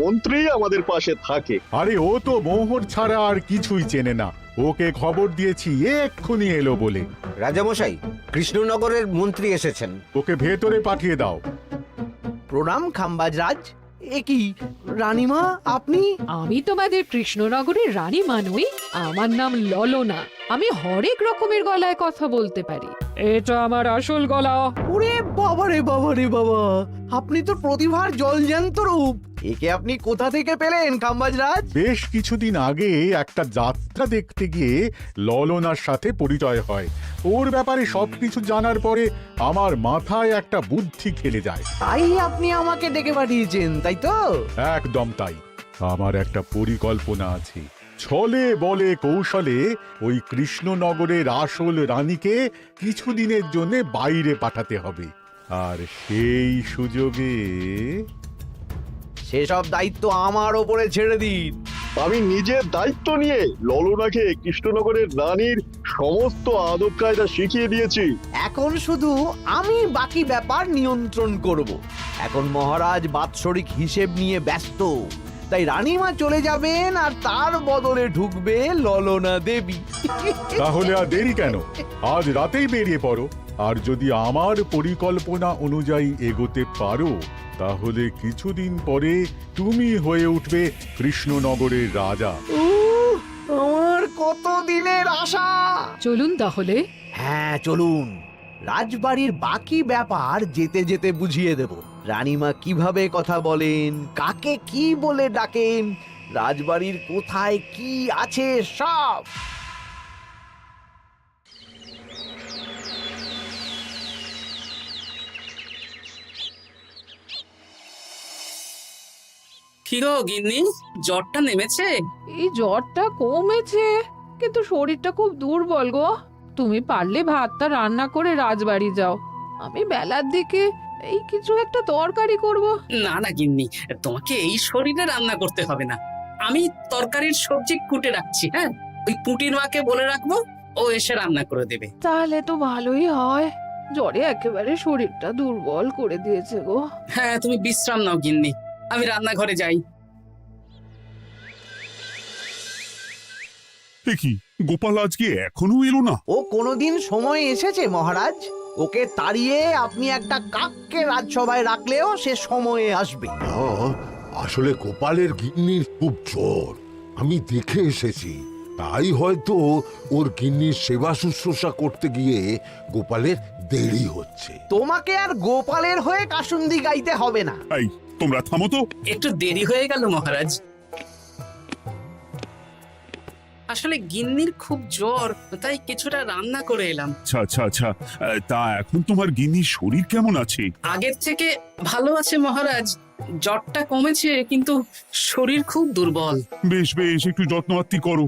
মন্ত্রী আমাদের পাশে থাকে। আরে ও তো মোহর ছাড়া আর কিছুই চেনে না। ওকে খবর দিয়েছি এক্ষুনি এলো বলে। রাজামশাই, কৃষ্ণনগরের মন্ত্রী এসেছেন। ওকে ভেতরে পাঠিয়ে দাও। প্রণাম খাম্বাজ রাজ। এ কি রানীমা, আপনি? আমি তোমাদের কৃষ্ণনগরের রানী নই, আমার নাম ললনা। আমি হরেক রকমের গলায় কথা বলতে পারি। এটা আমার আসল গলা। ওরে বাবা রে বাবা রে বাবা, আপনি তো প্রতিভার জলজ্যান্ত রূপ। একে আপনি কোথা থেকে পেলেন খাম্বাজ রাজ? বেশ কিছুদিন আগে একটা যাত্রা দেখতে গিয়ে ললনার সাথে পরিচয় হয়। ওর ব্যাপারে সবকিছু জানার পরে আমার মাথায় একটা বুদ্ধি খেলে যায়। তাই আপনি আমাকে ডেকে পাঠিয়েছেন, তাই তো? একদম তাই। আমার একটা পরিকল্পনা আছে। ছলে বলে কৌশলে ওই কৃষ্ণনগরের আসল রানীকে কিছুদিনের জন্য বাইরে পাঠাতে হবে, আর সেই সুযোগে সেসব দায়িত্ব আমার ওপরে ছেড়ে দিন। আমি নিজের দায়িত্ব নিয়ে ললনাকে কৃষ্ণনগরের রানীর সমস্ত আদব কায়দা শিখিয়ে দিয়েছি। এখন শুধু আমি বাকি ব্যাপার নিয়ন্ত্রণ করব। এখন মহারাজ বাৎসরিক হিসেব নিয়ে ব্যস্ত, তাই রানীমা চলে যাবেন আর তার বদলে ঢুকবে ললনা দেবী। তাহলে আর দেরি কেন? আজ রাতেই বেরিয়ে পড়ো। আর যদি আমার পরিকল্পনা অনুযায়ী এগোতে পারো, তাহলে কিছুদিন পরে তুমি হয়ে উঠবে কৃষ্ণনগরের রাজা। আমার কত দিনের আশা। চলুন তাহলে। হ্যাঁ চলুন। রাজবাড়ির বাকি ব্যাপার যেতে যেতে বুঝিয়ে দেব। রানীমা কিভাবে কথা বলেন, কাকে কি বলে ডাকেন, রাজবাড়ির কোথায় কি আছে সব। কি গো গিন্নি, জ্বরটা নেমেছে? এই জ্বরটা কমেছে, কিন্তু শরীরটা খুব দুর্বল গো। তুমি পারলে ভাতটা রান্না করে রাজবাড়ি যাও। আমি বেলার দিকে এই কিছু একটা তরকারি করব। না না গিন্নি, তোমাকে এই শরীরে রান্না করতে হবে না। আমি তরকারির সবজি কুটে রাখছি। হ্যাঁ, ওই পুটির মাকে বলে রাখবো, ও এসে রান্না করে দেবে। তাহলে তো ভালোই হয়। জ্বরে একেবারে শরীরটা দুর্বল করে দিয়েছে গো। হ্যাঁ, তুমি বিশ্রাম নাও গিন্নি, আমি রান্নাঘরে যাই। কি গোপাল আজকে এখনো এলো না? ও কোনোদিন সময় এসেছে মহারাজ? ওকে তাড়িয়ে আপনি একটা কাককে রাজসভায় রাখলেও সে সময়ে আসবে। আসলে গোপালের গিন্নির খুব জ্বর, আমি দেখে এসেছি। তাই হয়তো ওর গিন্নির সেবা শুশ্রূষা করতে গিয়ে গোপালের দেরি হচ্ছে। তোমাকে আর গোপালের হয়ে কাসুন্দি গাইতে হবে না। এই তোমরা থামো তো। একটু দেরি হয়ে গেল মহারাজ। আসলে গিন্নির খুব জ্বর, তাই কিছুটা রান্না করে এলাম। আচ্ছা আচ্ছা আচ্ছা, তা এখন তোমার গিন্নির শরীর কেমন আছে? আগের থেকে ভালো আছে মহারাজ। জ্বরটা কমেছে, কিন্তু শরীর খুব দুর্বল। বেশ বেশ, একটু যত্নআত্তি করো।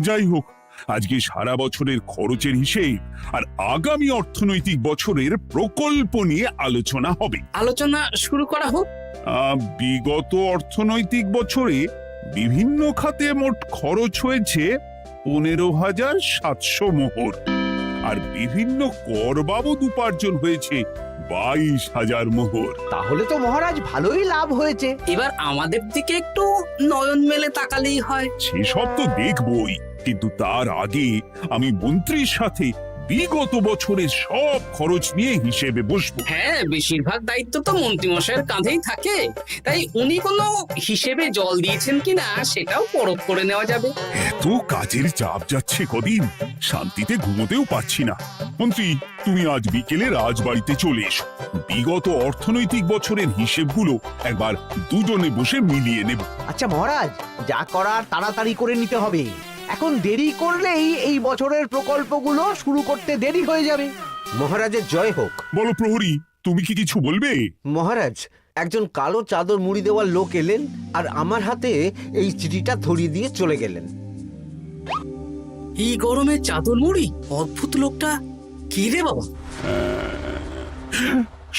যাই হোক, আজকে সারা বছরের খরচের হিসেব আর আগামী অর্থনৈতিক বছরের প্রকল্প নিয়ে আলোচনা হবে। আলোচনা শুরু করা হোক। বিগত অর্থনৈতিক বছরে বিভিন্ন খাতে মোট খরচ হয়েছে 15,700 মোহর, আর বিভিন্ন কর বাবদ উপার্জন হয়েছে 22,000 মোহর। তাহলে তো মহারাজ ভালোই লাভ হয়েছে। এবার আমাদের দিকে একটু নয়ন মেলে তাকালেই হয়। সেসব তো দেখবই, কিন্তু তার আগে আমি মন্ত্রীর সাথে বিগত বছরের সব খরচ নিয়ে হিসেবে বসবো। হ্যাঁ, বেশিরভাগ দায়িত্ব তো মন্ত্রীমশাইয়ের কাঁধেই থাকে, তাই উনি কোনো হিসেবে জল দিয়েছেন কিনা সেটাও পরখ করে নেওয়া যাবে। এত কাজের চাপ যাচ্ছে কদিন, শান্তিতে ঘুমোতেও পাচ্ছি না। মন্ত্রী, তুমি আজ বিকেলে রাজবাড়িতে চলে এসো। বিগত অর্থনৈতিক বছরের হিসেবগুলো একবার দুজনে বসে মিলিয়ে নেব। আচ্ছা মহারাজ, যা করার তাড়াতাড়ি করে নিতে হবে। এখন দেরি করলেই এই বছরের প্রকল্পগুলো শুরু করতে দেরি হয়ে যাবে। মহারাজের জয় হোক। বলো প্রহরী, তুমি কি কিছু বলবে? মহারাজ, একজন কালো চাদর মুড়ি দেওয়ার লোক এলেন আর আমার হাতে এই চিঠিটা ধরিয়ে দিয়ে চলে গেলেন। এই গরমে চাদর মুড়ি? অদ্ভুত লোকটা। কি রে বাবা?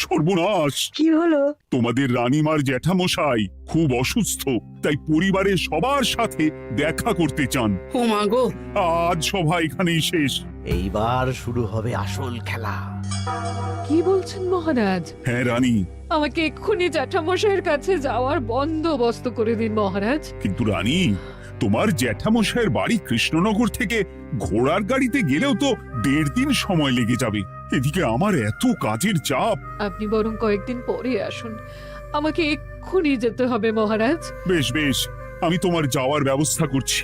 সর্বনাশ! কি হলো? তোমাদের রানীমার জ্যাঠামশাই খুব অসুস্থ, তাই পরিবারের সবার সাথে দেখা করতে চান। ও মা গো! আজ সভা এখানেই শেষ। এইবার শুরু হবে আসল খেলা। কি বলছেন মহারাজ? হ্যাঁ রানী, আমাকে এক্ষুনি জ্যাঠামশাইয়ের কাছে যাওয়ার বন্দোবস্ত করে দিন মহারাজ। কিন্তু রানী, তোমার জ্যাঠামশাইয়ের বাড়ি কৃষ্ণনগর থেকে ঘোড়ার গাড়িতে গেলেও তো 1.5 দিন সময় লেগে যাবে। এদিকে আমার এত কাজের চাপ। আপনি বরং কয়েকদিন পরে আসুন, আমাকে এক্ষুনি যেতে হবে মহারাজ। বেশ বেশ, আমি তোমার যাওয়ার ব্যবস্থা করছি।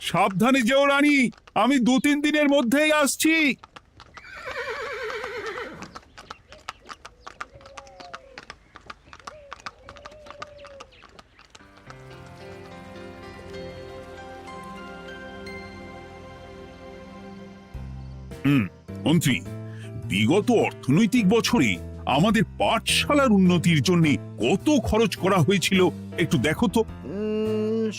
সাবধানে যেও রানী, আমি 2-3 দিনের মধ্যেই আসছি। মন্ত্রী, বিগত অর্থনৈতিক বছরে আমাদের পাঠশালার উন্নতির জন্য কত খরচ করা হয়েছিল একটু দেখো তো।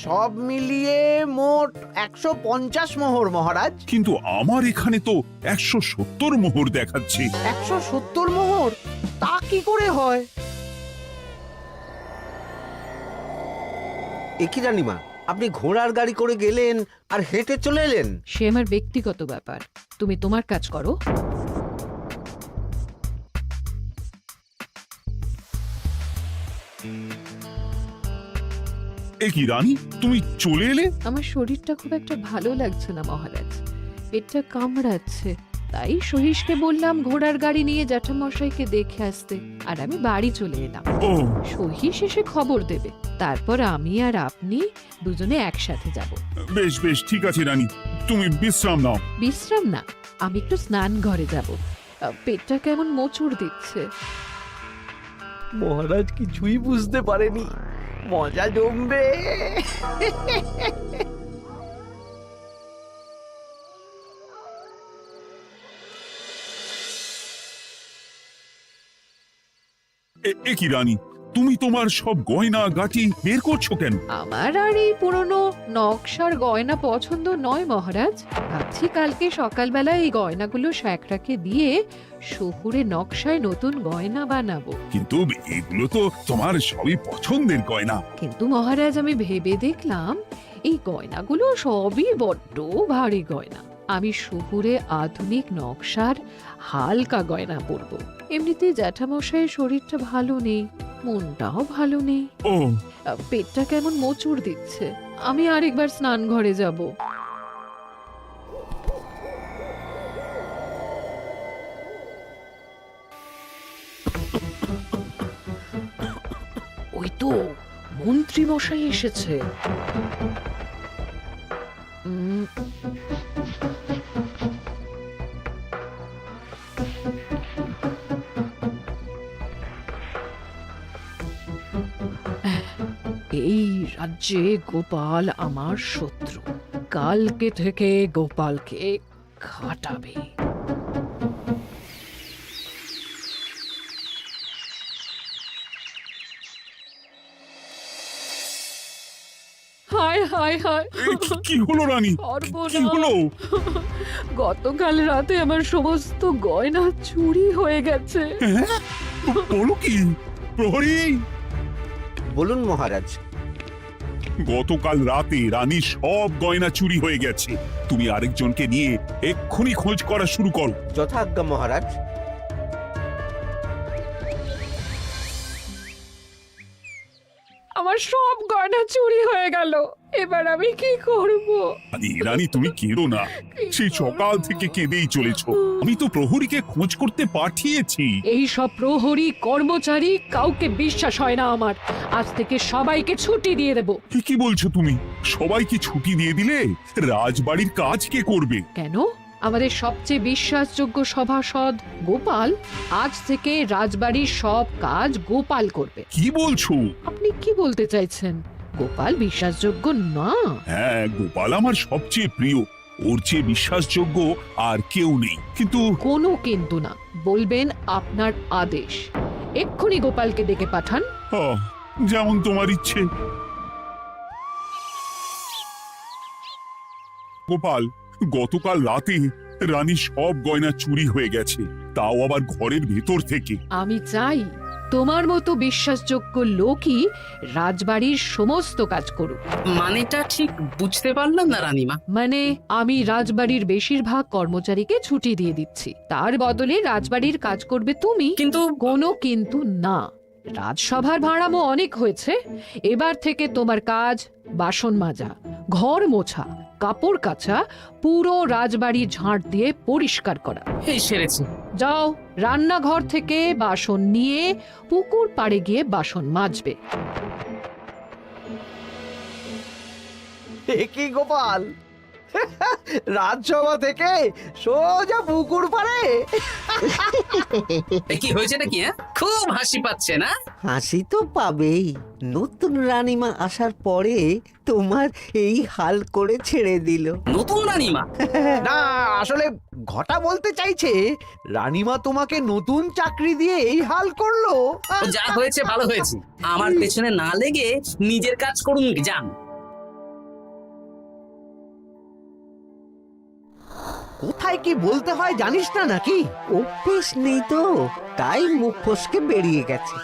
সব মিলিয়ে মোট 150 মোহর মহারাজ। কিন্তু আমার এখানে তো 170 মোহর দেখাচ্ছে। 170 মোহর? তা কি করে হয়? একই রানীমা, আপনি ঘোড়ার গাড়ি করে গেলেন আর হেঁটে চলে এলেন? সে আমার ব্যক্তিগত ব্যাপার, তুমি তোমার কাজ করো। এ কি রানী, তুমি চলে এলে? আমার শরীরটা খুব একটা ভালো লাগছে না মহারাজ, পেটটা কামড়াচ্ছে, তাই সহিসকে বললাম ঘোড়ার গাড়ি নিয়ে জ্যাঠামশাইকে দেখে আসতে, আর আমি বাড়ি চলে এলাম। ও, সহিস এসে খবর দেবে, তারপর আমি আর আপনি দুজনে একসাথে যাব। বেশ বেশ, ঠিক আছে রানী, তুমি বিশ্রাম নাও। বিশ্রাম না, আমি একটু স্নান ঘরে যাব, পেটটা কেমন মোচড় দিচ্ছে। মহারাজ কিছুই বুঝতে পারেনি, মজা জমবে। এ কি রানী, তুমি তোমার সব গয়না গাটি বের করছো কেন? আমার আর এই পুরনো নকশার গয়না পছন্দ নয় মহারাজ, ভাবছি কালকে সকালবেলা এই গয়নাগুলো শ্যাকরাকে দিয়ে শহুরে নকশায় নতুন গয়না বানাবো। কিন্তু এগুলো তো তোমার সবই পছন্দের গয়না। কিন্তু মহারাজ আমি ভেবে দেখলাম এই গয়নাগুলো সবই বড্ড ভারী গয়না, আমি শহুরে আধুনিক নকশার হালকা গয়না পরবো। এমনিতেই জ্যাঠামশাইয়ের শরীরটা ভালো নেই, মনটাও ভালো নেই, ও, পেটটা কেমন মোচড় দিচ্ছে, আমি আরেকবার স্নান ঘরে যাব। ওই তো মন্ত্রী মশাই এসেছে। এই রাজ্যে গোপাল আমার শত্রু, কালকে থেকে গোপালকে খাটাবে। হায় হায় হায়, কি হলো রানী, কি সর্বনাশ। হলো? গতকাল রাতে আমার সমস্ত গয়না চুরি হয়ে গেছে। হ্যাঁ? বলো কি প্রহরী? বলুন মহারাজ। গতকাল রাতে রানীর সব গয়না চুরি হয়ে গেছে। তুমি আরেকজনকে নিয়ে এক্ষুনি খোঁজ করা শুরু করো। যথাজ্ঞা মহারাজ। আমার সব গয়না চুরি হয়ে গেল, এবার আমি কি করব? রানী তুমি কেঁদো না, সেই সকাল থেকে কেঁদেই চলেছ। আমি তো প্রহরীকে খোঁজ করতে পাঠিয়েছি। এই সব প্রহরী কর্মচারী কাউকে বিশ্বাস হয় না আমার, আজ থেকে সবাইকে ছুটি দিয়ে দেব। কি বলছো তুমি? সবাইকে ছুটি দিয়ে দিলে রাজবাড়ির কাজ কে করবে? কেন? আমাদের সবচেয়ে বিশ্বাসযোগ্য সভাসদ গোপাল আজ থেকে রাজবাড়ির সব কাজ গোপাল করবে। কি বলছো? আপনি কি বলতে চাইছেন? গোপাল বিশ্বাসযোগ্য না? হ্যাঁ, গোপাল আমার সবচেয়ে প্রিয়, ওর চেয়ে বিশ্বাসযোগ্য আর কেউ নেই। কিন্তু কোনো কিন্তু না, বলবেন আপনার আদেশ। এক্ষুনি গোপালকে ডেকে পাঠান। যেমন তোমার ইচ্ছে। গোপাল, গতকাল রাতে রানীর সব গয়না চুরি হয়ে গেছে, তাও আবার ঘরের ভেতর থেকে। আমি চাই তোমার মতো বিশ্বাসযোগ্য লোকই রাজবাড়ির সমস্ত কাজ করুক। মানেটা ঠিক বুঝতে পারলাম না রানীমা। মানে আমি রাজবাড়ির বেশিরভাগ কর্মচারীকে ছুটি দিয়ে দিচ্ছি, তার বদলে রাজবাড়ির কাজ করবে তুমি। কিন্তু কোনো কিন্তু না। রাজসভার ভাড়ামো অনেক হয়েছে, এবার থেকে তোমার কাজ বাসন মাজা, ঘর মোছা, কাপড় কাচা, পুরো রাজবাড়ি ঝাঁট দিয়ে পরিষ্কার করা। এই সেরেছে। যাও, রান্নাঘর থেকে বাসন নিয়ে পুকুর পাড়ে গিয়ে বাসন মাজবে। এ কি গোপাল, রাজসভা থেকে সোজা পুকুর পাড়ে? কি হয়েছে নাকি? খুব হাসি পাচ্ছে না? হাসি তো পাবেই, নতুন রানীমা আসার পরে তোমার এই হাল করে ছেড়ে দিল। নতুন রানীমা? না, আসলে ঘটা বলতে চাইছে রানীমা তোমাকে নতুন চাকরি দিয়ে এই হাল করলো। যা হয়েছে ভালো হয়েছে, আমার পেছনে না লেগে নিজের কাজ করুন যান। কোথায় কি বলতে হয় জানিস না নাকি? অভ্যেস নেই তো, তাই মুখ ফসকে বেরিয়ে গেছে।